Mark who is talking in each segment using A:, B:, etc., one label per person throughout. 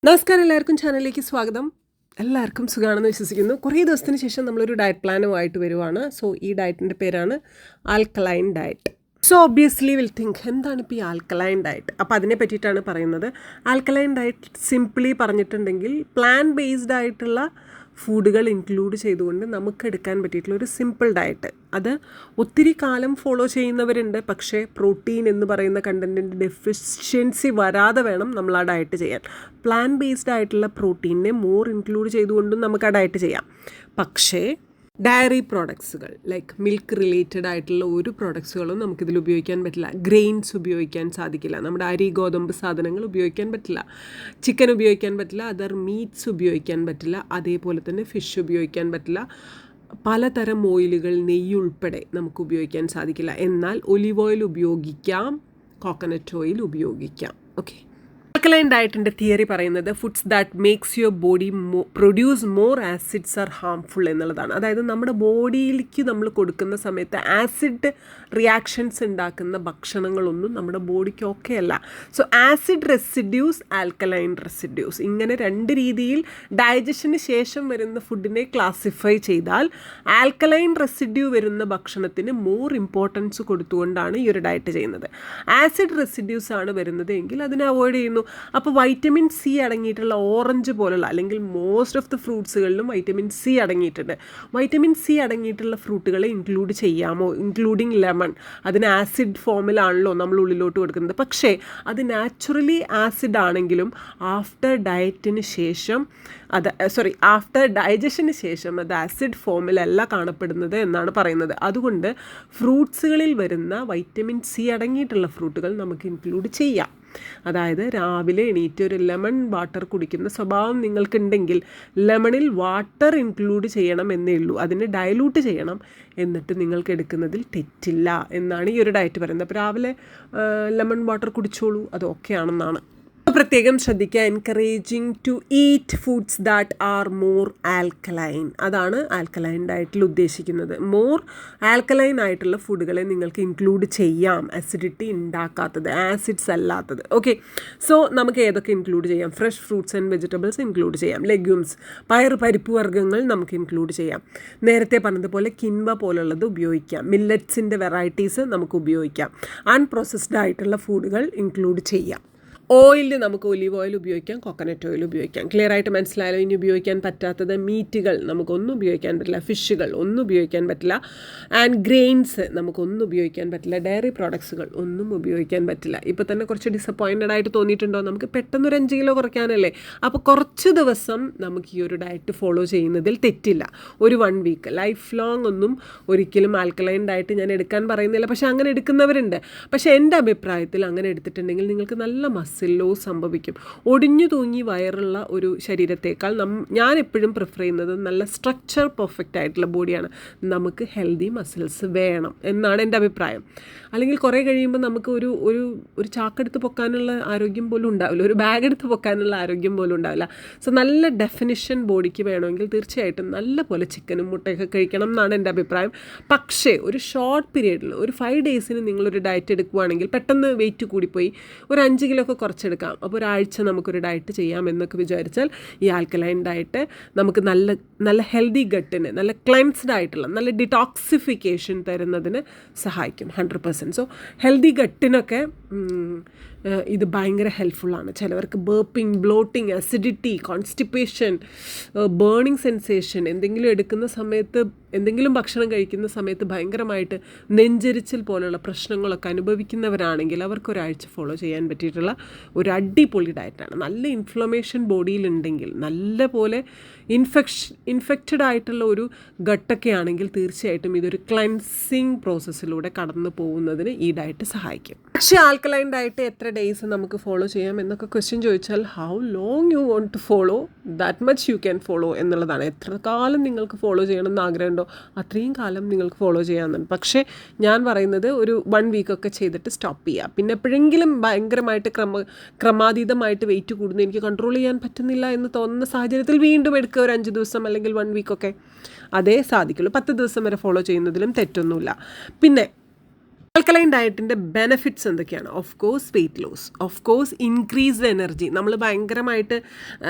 A: നമസ്കാരം, എല്ലാവർക്കും ചാനലിലേക്ക് സ്വാഗതം. എല്ലാവർക്കും സുഖമാണെന്ന് വിശ്വസിക്കുന്നു. കുറേ ദിവസത്തിന് ശേഷം നമ്മളൊരു ഡയറ്റ് പ്ലാനുമായിട്ട് വരുവാണ്. സോ ഈ ഡയറ്റിൻ്റെ പേരാണ് alkaline diet. So obviously will think, എന്താണ് ഇപ്പോൾ ഈ ആൽക്കലൈൻ ഡയറ്റ്? അപ്പോൾ അതിനെ പറ്റിയിട്ടാണ് പറയുന്നത്. ആൽക്കലൈൻ ഡയറ്റ് സിംപ്ലി പറഞ്ഞിട്ടുണ്ടെങ്കിൽ പ്ലാൻ ബേസ്ഡ് ആയിട്ടുള്ള ഫുഡുകൾ ഇൻക്ലൂഡ് ചെയ്തുകൊണ്ട് നമുക്ക് എടുക്കാൻ പറ്റിയിട്ടുള്ള ഒരു സിമ്പിൾ ഡയറ്റ്. അത് ഒത്തിരി കാലം ഫോളോ ചെയ്യുന്നവരുണ്ട്, പക്ഷേ പ്രോട്ടീൻ എന്ന് പറയുന്ന കണ്ടൻറ്റിൻ്റെ ഡെഫിഷ്യൻസി വരാതെ വേണം നമ്മൾ ആ ഡയറ്റ് ചെയ്യാൻ. പ്ലാൻ ബേസ്ഡ് ആയിട്ടുള്ള പ്രോട്ടീനെ മോർ ഇൻക്ലൂഡ് ചെയ്തുകൊണ്ടും നമുക്ക് ആ ഡയറ്റ് ചെയ്യാം. പക്ഷേ ഡയറി പ്രോഡക്ട്സുകൾ ലൈക്ക് മിൽക്ക് റിലേറ്റഡ് ആയിട്ടുള്ള ഒരു പ്രോഡക്ട്സുകളും നമുക്കിതിൽ ഉപയോഗിക്കാൻ പറ്റില്ല. ഗ്രെയിൻസ് ഉപയോഗിക്കാൻ സാധിക്കില്ല. നമ്മുടെ അരി ഗോതമ്പ് സാധനങ്ങൾ ഉപയോഗിക്കാൻ പറ്റില്ല. ചിക്കൻ ഉപയോഗിക്കാൻ പറ്റില്ല. അതർ മീറ്റ്സ് ഉപയോഗിക്കാൻ പറ്റില്ല. അതേപോലെ തന്നെ ഫിഷ് ഉപയോഗിക്കാൻ പറ്റില്ല. പലതരം ഓയിലുകൾ, നെയ്യ് ഉൾപ്പെടെ നമുക്ക് ഉപയോഗിക്കാൻ സാധിക്കില്ല. എന്നാൽ ഒലിവ് ഓയിൽ ഉപയോഗിക്കാം, കോക്കനട്ട് ഓയിൽ ഉപയോഗിക്കാം. ഓക്കെ, ആൽക്കലൈൻ ഡയറ്റിൻ്റെ തിയറി പറയുന്നത് foods that makes your body produce more acids R harmful എന്നുള്ളതാണ്. അതായത് നമ്മുടെ ബോഡിയിലേക്ക് നമ്മൾ കൊടുക്കുന്ന സമയത്ത് ആസിഡ് റിയാക്ഷൻസ് ഉണ്ടാക്കുന്ന ഭക്ഷണങ്ങളൊന്നും നമ്മുടെ ബോഡിക്ക് ഓക്കെ അല്ല. So acid residues, alkaline residues, ഇങ്ങനെ രണ്ട് രീതിയിൽ ഡൈജഷന് ശേഷം വരുന്ന ഫുഡിനെ ക്ലാസിഫൈ ചെയ്താൽ ആൽക്കലൈൻ റെസിഡ്യൂ വരുന്ന ഭക്ഷണത്തിന് മോർ ഇമ്പോർട്ടൻസ് കൊടുത്തുകൊണ്ടാണ് ഈ ഒരു ഡയറ്റ് ചെയ്യുന്നത്. ആസിഡ് റെസിഡ്യൂസ് ആണ് വരുന്നത് എങ്കിൽ അതിനെ അവോയ്ഡ് ചെയ്യുന്നു. അപ്പോൾ വൈറ്റമിൻ സി അടങ്ങിയിട്ടുള്ള ഓറഞ്ച് പോലുള്ള അല്ലെങ്കിൽ മോസ്റ്റ് ഓഫ് ദ ഫ്രൂട്ട്സുകളിലും വൈറ്റമിൻ സി അടങ്ങിയിട്ടുണ്ട്. വൈറ്റമിൻ സി അടങ്ങിയിട്ടുള്ള ഫ്രൂട്ടുകളെ ഇൻക്ലൂഡ് ചെയ്യാമോ? Including lemon. അതിന് ആസിഡ് ഫോമിലാണല്ലോ നമ്മൾ ഉള്ളിലോട്ട് കൊടുക്കുന്നത്. പക്ഷേ അത് നാച്ചുറലി ആസിഡ് ആണെങ്കിലും ആഫ്റ്റർ ഡൈജഷന് ശേഷം അത് ആസിഡ് ഫോമിലല്ല കാണപ്പെടുന്നത് എന്നാണ് പറയുന്നത്. അതുകൊണ്ട് ഫ്രൂട്ട്സുകളിൽ വരുന്ന വൈറ്റമിൻ സി അടങ്ങിയിട്ടുള്ള ഫ്രൂട്ടുകൾ നമുക്ക് ഇൻക്ലൂഡ് ചെയ്യാം. അതായത് രാവിലെ എണീറ്റ് ഒരു ലെമൺ വാട്ടർ കുടിക്കുന്ന സ്വഭാവം നിങ്ങൾക്കുണ്ടെങ്കിൽ ലെമണിൽ വാട്ടർ ഇൻക്ലൂഡ് ചെയ്യണം എന്നേ ഉള്ളൂ. അതിനെ ഡയലൂട്ട് ചെയ്യണം, എന്നിട്ട് നിങ്ങൾക്ക് എടുക്കുന്നതിൽ തെറ്റില്ല എന്നാണ് ഈ ഒരു ഡയറ്റ് പറയുന്നത്. അപ്പോൾ രാവിലെ ലെമൺ വാട്ടർ കുടിച്ചോളൂ, അത് ഓക്കെ ആണെന്നാണ്. പ്രത്യേകം ശ്രദ്ധിക്കുക, encouraging to eat foods that are more alkaline. അതാണ് ആൽക്കലൈൻ ഡയറ്റിൽ ഉദ്ദേശിക്കുന്നത്. മോർ ആൽക്കലൈൻ ആയിട്ടുള്ള ഫുഡുകളെ നിങ്ങൾക്ക് ഇൻക്ലൂഡ് ചെയ്യാം, അസിഡിറ്റി ഉണ്ടാക്കാത്തത്, ആസിഡ്സ് അല്ലാത്തത്. ഓക്കെ, സോ നമുക്ക് ഏതൊക്കെ ഇൻക്ലൂഡ് ചെയ്യാം? Fresh fruits and vegetables include ചെയ്യാം. ലെഗ്യൂംസ്, പരിപ്പ് വർഗ്ഗങ്ങൾ നമുക്ക് ഇൻക്ലൂഡ് ചെയ്യാം. നേരത്തെ പറഞ്ഞതുപോലെ കിൻവ പോലുള്ളത് ഉപയോഗിക്കാം. മില്ലറ്റ്സിൻ്റെ വെറൈറ്റീസ് നമുക്ക് ഉപയോഗിക്കാം. അൺപ്രോസസ്ഡ് ആയിട്ടുള്ള ഫുഡുകൾ ഇൻക്ലൂഡ് ചെയ്യാം. ഓയിൽ നമുക്ക് ഒലിവ് ഓയിൽ ഉപയോഗിക്കാം, കോക്കനട്ട് ഓയിൽ ഉപയോഗിക്കാം. ക്ലിയർ ആയിട്ട് മനസ്സിലായാലോ? ഇനി ഉപയോഗിക്കാൻ പറ്റാത്തത് മീറ്റുകൾ നമുക്കൊന്നും ഉപയോഗിക്കാൻ പറ്റില്ല, ഫിഷുകൾ ഒന്നും ഉപയോഗിക്കാൻ പറ്റില്ല, ആൻഡ് ഗ്രെയിൻസ് നമുക്കൊന്നും ഉപയോഗിക്കാൻ പറ്റില്ല, ഡയറി പ്രോഡക്ട്സുകൾ ഒന്നും ഉപയോഗിക്കാൻ പറ്റില്ല. ഇപ്പോൾ തന്നെ കുറച്ച് ഡിസപ്പോയിൻറ്റഡ് ആയിട്ട് തോന്നിയിട്ടുണ്ടോ? നമുക്ക് പെട്ടെന്നൊരു 5 കിലോ കുറയ്ക്കാനല്ലേ? അപ്പോൾ കുറച്ച് ദിവസം നമുക്ക് ഈ ഒരു ഡയറ്റ് ഫോളോ ചെയ്യുന്നതിൽ തെറ്റില്ല. ഒരു 1 വീക്ക്, ലൈഫ് ലോങ് ഒന്നും ഒരിക്കലും ആൽക്കലൈൻ ഡയറ്റ് ഞാൻ എടുക്കാൻ പറയുന്നില്ല. പക്ഷേ അങ്ങനെ എടുക്കുന്നവരുണ്ട്. പക്ഷേ എൻ്റെ അഭിപ്രായത്തിൽ അങ്ങനെ എടുത്തിട്ടുണ്ടെങ്കിൽ നിങ്ങൾക്ക് നല്ല മസിൽ ലോസ് സംഭവിക്കും. ഒടിഞ്ഞു തൂങ്ങി വയറുള്ള ഒരു ശരീരത്തേക്കാൾ ഞാൻ എപ്പോഴും പ്രിഫർ ചെയ്യുന്നത് നല്ല സ്ട്രക്ചർ പെർഫെക്റ്റ് ആയിട്ടുള്ള ബോഡിയാണ്. നമുക്ക് ഹെൽത്തി മസിൽസ് വേണം എന്നാണ് എൻ്റെ അഭിപ്രായം. അല്ലെങ്കിൽ കുറേ കഴിയുമ്പോൾ നമുക്ക് ഒരു ചാക്കെടുത്ത് പൊക്കാനുള്ള ആരോഗ്യം പോലും ഉണ്ടാവില്ല, ഒരു ബാഗ് എടുത്ത് പൊക്കാനുള്ള ആരോഗ്യം പോലും ഉണ്ടാവില്ല. സോ നല്ല ഡെഫിനിഷൻ ബോഡിക്ക് വേണമെങ്കിൽ തീർച്ചയായിട്ടും നല്ല പോലെ ചിക്കനും മുട്ടയൊക്കെ കഴിക്കണം എന്നാണ് എൻ്റെ അഭിപ്രായം. പക്ഷേ ഒരു ഷോർട്ട് പീരീഡിൽ ഒരു 5 ഡേയ്സിന് നിങ്ങളൊരു ഡയറ്റ് എടുക്കുകയാണെങ്കിൽ പെട്ടെന്ന് വെയിറ്റ് കൂടിപ്പോയി ഒരു 5 കിലോ ഒക്കെ കുറച്ചെടുക്കാം. അപ്പോൾ ഒരാഴ്ച നമുക്കൊരു ഡയറ്റ് ചെയ്യാം എന്നൊക്കെ വിചാരിച്ചാൽ ഈ ആൽക്കലൈൻ ഡയറ്റ് നമുക്ക് നല്ല ഹെൽത്തി ഗട്ടിന്, നല്ല ക്ലെൻസ്ഡ് ആയിട്ടുള്ള നല്ല ഡിറ്റോക്സിഫിക്കേഷൻ തരുന്നതിന് സഹായിക്കും 100%. സോ ഹെൽത്തി ഗട്ടിനൊക്കെ ഇത് ഭയങ്കര ഹെൽപ്ഫുള്ളാണ്. ചിലവർക്ക് burping, bloating, acidity, constipation, burning sensation, എന്തെങ്കിലും എടുക്കുന്ന സമയത്ത്, എന്തെങ്കിലും ഭക്ഷണം കഴിക്കുന്ന സമയത്ത് ഭയങ്കരമായിട്ട് നെഞ്ചരിച്ചിൽ പോലുള്ള പ്രശ്നങ്ങളൊക്കെ അനുഭവിക്കുന്നവരാണെങ്കിൽ അവർക്കൊരാഴ്ച ഫോളോ ചെയ്യാൻ പറ്റിയിട്ടുള്ള ഒരു അടിപൊളി ഡയറ്റാണ്. നല്ല ഇൻഫ്ലമേഷൻ ബോഡിയിലുണ്ടെങ്കിൽ, നല്ല പോലെ ഇൻഫെക്റ്റഡ് ആയിട്ടുള്ള ഒരു ഗട്ടൊക്കെ ആണെങ്കിൽ തീർച്ചയായിട്ടും ഇതൊരു ക്ലെൻസിങ് പ്രോസസ്സിലൂടെ കടന്നു പോകുന്നതിന് ഈ ഡയറ്റ് സഹായിക്കും. പക്ഷേ ആൽക്കലൈൻ ഡയറ്റ് എത്ര ഡേയ്സ് നമുക്ക് ഫോളോ ചെയ്യാം എന്നൊക്കെ ക്വസ്റ്റ്യൻ ചോദിച്ചാൽ, how long you want to follow that much you can follow എന്നുള്ളതാണ്. എത്ര കാലം നിങ്ങൾക്ക് ഫോളോ ചെയ്യണമെന്ന് ആഗ്രഹമുണ്ടോ അത്രയും കാലം നിങ്ങൾക്ക് ഫോളോ ചെയ്യാമെന്നുണ്ട്. പക്ഷേ ഞാൻ പറയുന്നത് ഒരു 1 വീക്കൊക്കെ ചെയ്തിട്ട് സ്റ്റോപ്പ് ചെയ്യുക. പിന്നെ എപ്പോഴെങ്കിലും ഭയങ്കരമായിട്ട് ക്രമാതീതമായിട്ട് വെയിറ്റ് കൂടുന്നു, എനിക്ക് കൺട്രോൾ ചെയ്യാൻ പറ്റുന്നില്ല എന്ന് തോന്നുന്ന സാഹചര്യത്തിൽ വീണ്ടും എടുക്കുക, ഒരു 5 ദിവസം അല്ലെങ്കിൽ 1 വീക്കൊക്കെ. അതേ സാധിക്കുള്ളൂ. 10 ദിവസം വരെ ഫോളോ ചെയ്യുന്നതിലും തെറ്റൊന്നുമില്ല. പിന്നെ ആൽക്കലൈൻ ഡയറ്റിൻ്റെ ബെനിഫിറ്റ്സ് എന്തൊക്കെയാണ്? Of course weight loss, of course increased energy. നമ്മൾ ഭയങ്കരമായിട്ട്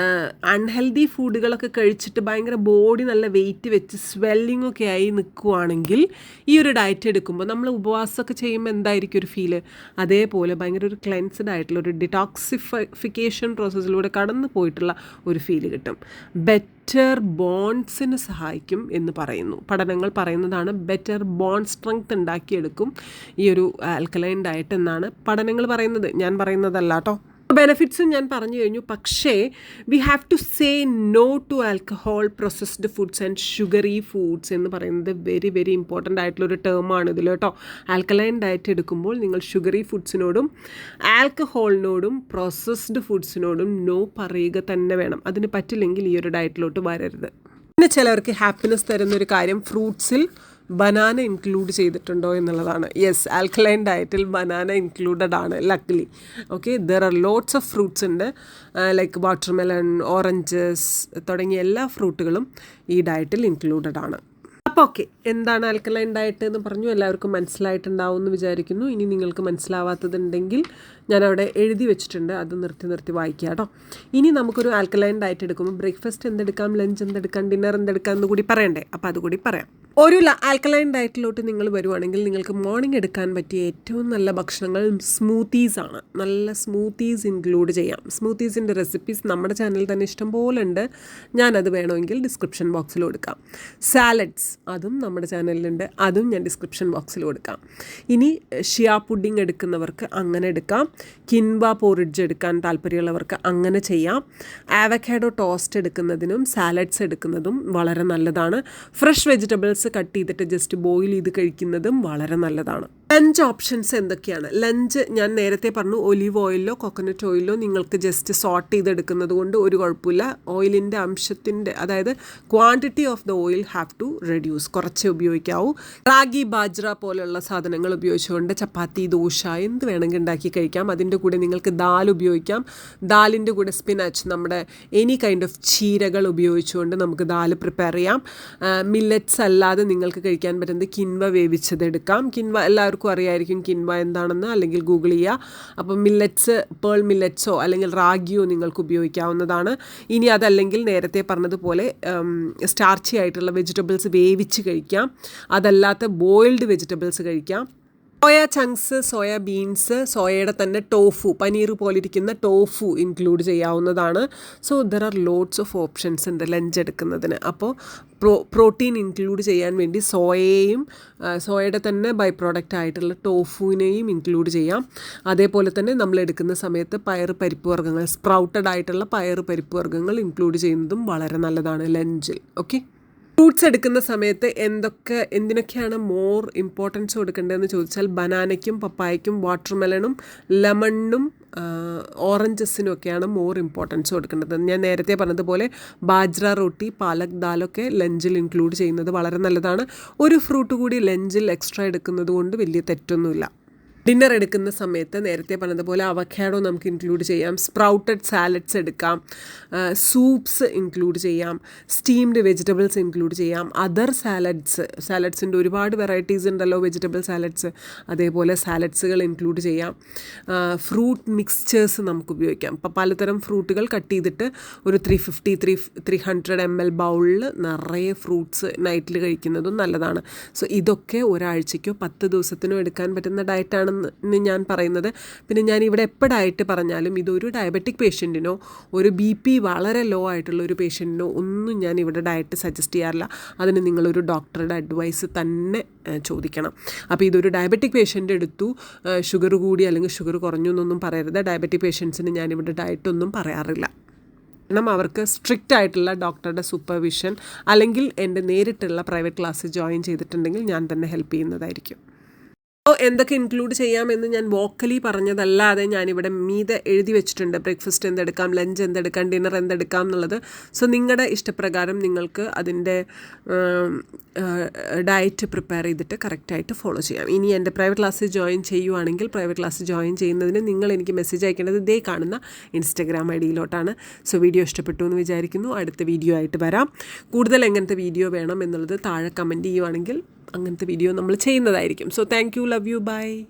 A: അൺഹെൽത്തി ഫുഡുകളൊക്കെ കഴിച്ചിട്ട് ഭയങ്കര ബോഡി നല്ല വെയിറ്റ് വെച്ച് സ്വെല്ലിംഗ് ഒക്കെ ആയി നിൽക്കുവാണെങ്കിൽ ഈ ഒരു ഡയറ്റ് എടുക്കുമ്പോൾ നമ്മൾ ഉപവാസമൊക്കെ ചെയ്യുമ്പോൾ എന്തായിരിക്കും ഒരു ഫീല്? അതേപോലെ ഭയങ്കര ഒരു ക്ലെൻസ്ഡ് ആയിട്ടുള്ള ഒരു ഡിറ്റോക്സിഫിക്കേഷൻ പ്രോസസ്സിലൂടെ കടന്നു പോയിട്ടുള്ള ഒരു ഫീല് കിട്ടും. ബെറ്റർ ബോൺസിന് സഹായിക്കും എന്ന് പറയുന്നു. പഠനങ്ങൾ പറയുന്നതാണ് ബെറ്റർ ബോണ്ട് സ്ട്രെങ്ത് ഉണ്ടാക്കിയെടുക്കും ഈ ഒരു ആൽക്കലൈൻ ഡയറ്റ് എന്നാണ് പഠനങ്ങൾ പറയുന്നത്, ഞാൻ പറയുന്നതല്ല കേട്ടോ. ബെനിഫിറ്റ്സും ഞാൻ പറഞ്ഞു കഴിഞ്ഞു. പക്ഷേ we have to say no to alcohol, processed foods and sugary foods എന്ന് പറയുന്നത് വെരി വെരി ഇമ്പോർട്ടൻ്റ് ആയിട്ടുള്ളൊരു ടേമാണ് ഇതിൽ കേട്ടോ. ആൽക്കലൈൻ ഡയറ്റ് എടുക്കുമ്പോൾ നിങ്ങൾ ഷുഗറി ഫുഡ്സിനോടും ആൽക്കഹോളിനോടും പ്രോസസ്ഡ് ഫുഡ്സിനോടും നോ പറയുക തന്നെ വേണം. അതിന് പറ്റില്ലെങ്കിൽ ഈ ഒരു ഡയറ്റിലോട്ട് വരരുത്. പിന്നെ ചിലവർക്ക് ഹാപ്പിനെസ് തരുന്നൊരു കാര്യം ഫ്രൂട്ട്സിൽ ബനാന ഇൻക്ലൂഡ് ചെയ്തിട്ടുണ്ടോ എന്നുള്ളതാണ്. യെസ്, ആൽക്കലൈൻ ഡയറ്റിൽ ബനാന ഇൻക്ലൂഡഡ് ആണ് luckily. Okay, there are lots of fruits ഉണ്ട്, ലൈക്ക് വാട്ടർമെലൺ, ഓറഞ്ചസ് തുടങ്ങിയ എല്ലാ ഫ്രൂട്ടുകളും ഈ ഡയറ്റിൽ ഇൻക്ലൂഡഡ് ആണ്. അപ്പോൾ ഓക്കെ, എന്താണ് ആൽക്കലൈൻ ഡയറ്റ് എന്ന് പറഞ്ഞു, എല്ലാവർക്കും മനസ്സിലായിട്ടുണ്ടാവും എന്ന് വിചാരിക്കുന്നു. ഇനി നിങ്ങൾക്ക് മനസ്സിലാവാത്തതുണ്ടെങ്കിൽ ഞാനവിടെ എഴുതി വെച്ചിട്ടുണ്ട്, അത് നിർത്തി വായിക്കുക കേട്ടോ. ഇനി നമുക്കൊരു ആൽക്കലൈൻ ഡയറ്റ് എടുക്കുമ്പോൾ ബ്രേക്ക്ഫാസ്റ്റ് എന്തെടുക്കാം, ലഞ്ച് എന്തെടുക്കാം, ഡിന്നർ എന്തെടുക്കാം എന്ന് കൂടി പറയണ്ടേ? അപ്പോൾ അതുകൂടി പറയാം. ഒരു ആൽക്കലൈൻ ഡയറ്റിലോട്ട് നിങ്ങൾ വരുവാണെങ്കിൽ നിങ്ങൾക്ക് മോർണിംഗ് എടുക്കാൻ പറ്റിയ ഏറ്റവും നല്ല ഭക്ഷണങ്ങൾ സ്മൂത്തീസാണ്. നല്ല സ്മൂത്തീസ് ഇൻക്ലൂഡ് ചെയ്യാം. സ്മൂത്തീസിൻ്റെ റെസിപ്പീസ് നമ്മുടെ ചാനലിൽ തന്നെ ഇഷ്ടംപോലെ ഉണ്ട്, ഞാനത് വേണമെങ്കിൽ ഡിസ്ക്രിപ്ഷൻ ബോക്സിൽ കൊടുക്കാം. സാലഡ്സ് അതും നമ്മുടെ ചാനലിലുണ്ട്, അതും ഞാൻ ഡിസ്ക്രിപ്ഷൻ ബോക്സിൽ കൊടുക്കാം. ഇനി ഷിയ പുഡിംഗ് എടുക്കുന്നവർക്ക് അങ്ങനെ എടുക്കാം. കിൻവ പോറിഡ്ജ് എടുക്കാൻ താല്പര്യമുള്ളവർക്ക് അങ്ങനെ ചെയ്യാം. ആവക്കാഡോ ടോസ്റ്റ് എടുക്കുന്നതിനും സാലഡ്സ് എടുക്കുന്നതും വളരെ നല്ലതാണ്. ഫ്രഷ് വെജിറ്റബിൾസ് കട്ട് ചെയ്തിട്ട് ജസ്റ്റ് ബോയിൽ ചെയ്ത് കഴിക്കുന്നതും വളരെ നല്ലതാണ്. ലഞ്ച് ഓപ്ഷൻസ് എന്തൊക്കെയാണ്? ലഞ്ച് ഞാൻ നേരത്തെ പറഞ്ഞു, ഒലീവ് ഓയിലോ കോക്കനട്ട് ഓയിലോ നിങ്ങൾക്ക് ജസ്റ്റ് സോട്ട് ചെയ്തെടുക്കുന്നത് കൊണ്ട് ഒരു കുഴപ്പമില്ല. ഓയിലിൻ്റെ അംശത്തിൻ്റെ, അതായത് quantity of the oil have to reduce, കുറച്ചേ ഉപയോഗിക്കാവൂ. റാഗി, ബാജ്ര പോലെയുള്ള സാധനങ്ങൾ ഉപയോഗിച്ചുകൊണ്ട് ചപ്പാത്തി, ദോശ എന്ത് വേണമെങ്കിൽ ഉണ്ടാക്കി കഴിക്കാം. അതിൻ്റെ കൂടെ നിങ്ങൾക്ക് ദാൽ ഉപയോഗിക്കാം. ദാലിൻ്റെ കൂടെ സ്പിനാച്ച്, നമ്മുടെ എനി കൈൻഡ് ഓഫ് ചീരകൾ ഉപയോഗിച്ചുകൊണ്ട് നമുക്ക് ദാൽ പ്രിപ്പയർ ചെയ്യാം. മില്ലറ്റ്സ് അല്ലാതെ നിങ്ങൾക്ക് കഴിക്കാൻ പറ്റുന്നത് കിൻവ വേവിച്ചതെടുക്കാം. കിൻവ എല്ലാവർക്കും അറിയായിരിക്കും കിൻവ എന്താണെന്ന്, അല്ലെങ്കിൽ ഗൂഗിൾ ചെയ്യുക. അപ്പം മില്ലറ്റ്സ്, പേൾ മില്ലറ്റ്സോ അല്ലെങ്കിൽ റാഗിയോ നിങ്ങൾക്ക് ഉപയോഗിക്കാവുന്നതാണ്. ഇനി അതല്ലെങ്കിൽ നേരത്തെ പറഞ്ഞതുപോലെ സ്റ്റാർച്ചി ആയിട്ടുള്ള വെജിറ്റബിൾസ് വേവിച്ച് കഴിക്കാം. അതല്ലാത്ത ബോയിൽഡ് വെജിറ്റബിൾസ് കഴിക്കാം. സോയ ചങ്ക്സ്, സോയ ബീൻസ്, സോയയുടെ തന്നെ ടോഫു, പനീർ പോലിരിക്കുന്ന ടോഫു ഇൻക്ലൂഡ് ചെയ്യാവുന്നതാണ്. So there are lots of options ഉണ്ട് ലഞ്ച് എടുക്കുന്നതിന്. അപ്പോൾ പ്രോട്ടീൻ ഇൻക്ലൂഡ് ചെയ്യാൻ വേണ്ടി സോയയെയും സോയയുടെ തന്നെ ബൈ പ്രോഡക്റ്റ് ആയിട്ടുള്ള ടോഫുവിനെയും ഇൻക്ലൂഡ് ചെയ്യാം. അതേപോലെ തന്നെ നമ്മൾ എടുക്കുന്ന സമയത്ത് പരിപ്പ് വർഗ്ഗങ്ങൾ, സ്പ്രൗട്ടഡ് ആയിട്ടുള്ള പരിപ്പ് വർഗ്ഗങ്ങൾ ഇൻക്ലൂഡ് ചെയ്യുന്നതും വളരെ നല്ലതാണ് ലഞ്ചിൽ. ഓക്കെ, ഫ്രൂട്ട്സ് എടുക്കുന്ന സമയത്ത് എന്തിനൊക്കെയാണ് മോർ ഇമ്പോർട്ടൻസ് കൊടുക്കേണ്ടതെന്ന് ചോദിച്ചാൽ ബനാനയ്ക്കും പപ്പായയ്ക്കും വാട്ടർമെലണും ലെമണിനും ഓറഞ്ചസിനും ഒക്കെയാണ് മോർ ഇമ്പോർട്ടൻസ് കൊടുക്കേണ്ടത്. ഞാൻ നേരത്തെ പറഞ്ഞതുപോലെ ബാജ്ര റൊട്ടി, പാലക് ദാലൊക്കെ ലഞ്ചിൽ ഇൻക്ലൂഡ് ചെയ്യുന്നത് വളരെ നല്ലതാണ്. ഒരു ഫ്രൂട്ട് കൂടി ലഞ്ചിൽ എക്സ്ട്രാ എടുക്കുന്നത് കൊണ്ട് വലിയ തെറ്റൊന്നുമില്ല. ഡിന്നർ എടുക്കുന്ന സമയത്ത് നേരത്തെ പറഞ്ഞതുപോലെ അവക്കാഡോ നമുക്ക് ഇൻക്ലൂഡ് ചെയ്യാം. സ്പ്രൗട്ടഡ് സാലഡ്സ് എടുക്കാം. സൂപ്സ് ഇൻക്ലൂഡ് ചെയ്യാം. സ്റ്റീംഡ് വെജിറ്റബിൾസ് ഇൻക്ലൂഡ് ചെയ്യാം. അതർ സാലഡ്സിൻ്റെ ഒരുപാട് വെറൈറ്റീസ് ഉണ്ടല്ലോ, വെജിറ്റബിൾ സാലഡ്സ്. അതേപോലെ സാലഡ്സുകൾ ഇൻക്ലൂഡ് ചെയ്യാം. ഫ്രൂട്ട് മിക്സ്ചേഴ്സ് നമുക്ക് ഉപയോഗിക്കാം. ഇപ്പോൾ പലതരം ഫ്രൂട്ടുകൾ കട്ട് ചെയ്തിട്ട് ഒരു 300 ml ബൗളിൽ നിറയെ ഫ്രൂട്ട്സ് നൈറ്റിൽ കഴിക്കുന്നതും നല്ലതാണ്. സോ ഇതൊക്കെ ഒരാഴ്ചയ്ക്കോ 10 ദിവസത്തിനോ എടുക്കാൻ പറ്റുന്ന ഡയറ്റാണെന്ന് ഞാൻ പറയുന്നത്. പിന്നെ ഞാൻ ഇവിടെ എപ്പോൾ ഡയറ്റ് പറഞ്ഞാലും ഇതൊരു ഡയബറ്റിക് പേഷ്യൻറ്റിനോ ഒരു BP വളരെ ലോ ആയിട്ടുള്ള ഒരു പേഷ്യൻറ്റിനോ ഒന്നും ഞാൻ ഇവിടെ ഡയറ്റ് സജസ്റ്റ് ചെയ്യാറില്ല. അതിന് നിങ്ങളൊരു ഡോക്ടറുടെ അഡ്വൈസ് തന്നെ ചോദിക്കണം. അപ്പോൾ ഇതൊരു ഡയബറ്റിക് പേഷ്യൻ്റ് എടുത്തു, ഷുഗർ കൂടി അല്ലെങ്കിൽ ഷുഗർ കുറഞ്ഞു എന്നൊന്നും പറയരുത്. ഡയബറ്റിക് പേഷ്യൻസിന് ഞാനിവിടെ ഡയറ്റൊന്നും പറയാറില്ല. കാരണം അവർക്ക് സ്ട്രിക്റ്റ് ആയിട്ടുള്ള ഡോക്ടറുടെ സൂപ്പർവിഷൻ അല്ലെങ്കിൽ എൻ്റെ നേരിട്ടുള്ള പ്രൈവറ്റ് ക്ലാസ് ജോയിൻ ചെയ്തിട്ടുണ്ടെങ്കിൽ ഞാൻ തന്നെ ഹെൽപ്പ് ചെയ്യുന്നതായിരിക്കും. എന്തൊക്കെ ഇൻക്ലൂഡ് ചെയ്യാമെന്ന് ഞാൻ വോക്കലി പറഞ്ഞതല്ലാതെ ഞാനിവിടെ മീതെ എഴുതി വെച്ചിട്ടുണ്ട്. ബ്രേക്ക്ഫാസ്റ്റ് എന്തെടുക്കാം, ലഞ്ച് എന്തെടുക്കാം, ഡിന്നർ എന്തെടുക്കാം എന്നുള്ളത്. സോ നിങ്ങളുടെ ഇഷ്ടപ്രകാരം നിങ്ങൾക്ക് അതിൻ്റെ ഡയറ്റ് പ്രിപ്പയർ ചെയ്തിട്ട് കറക്റ്റായിട്ട് ഫോളോ ചെയ്യാം. ഇനി എൻ്റെ പ്രൈവറ്റ് ക്ലാസ്സിൽ ജോയിൻ ചെയ്യുവാണെങ്കിൽ പ്രൈവറ്റ് ക്ലാസ് ജോയിൻ ചെയ്യുന്നതിന് നിങ്ങൾ എനിക്ക് മെസ്സേജ് അയക്കേണ്ടത് ഇതേ കാണുന്ന ഇൻസ്റ്റഗ്രാം ID-യിലോട്ടാണ്. സോ വീഡിയോ ഇഷ്ടപ്പെട്ടു എന്ന് വിചാരിക്കുന്നു. അടുത്ത വീഡിയോ ആയിട്ട് വരാം. കൂടുതൽ എങ്ങനത്തെ വീഡിയോ വേണം എന്നുള്ളത് താഴെ കമൻറ്റ് ചെയ്യുവാണെങ്കിൽ അങ്ങനത്തെ വീഡിയോ നമ്മൾ ചെയ്യുന്നതായിരിക്കും. So thank you. Love you, by.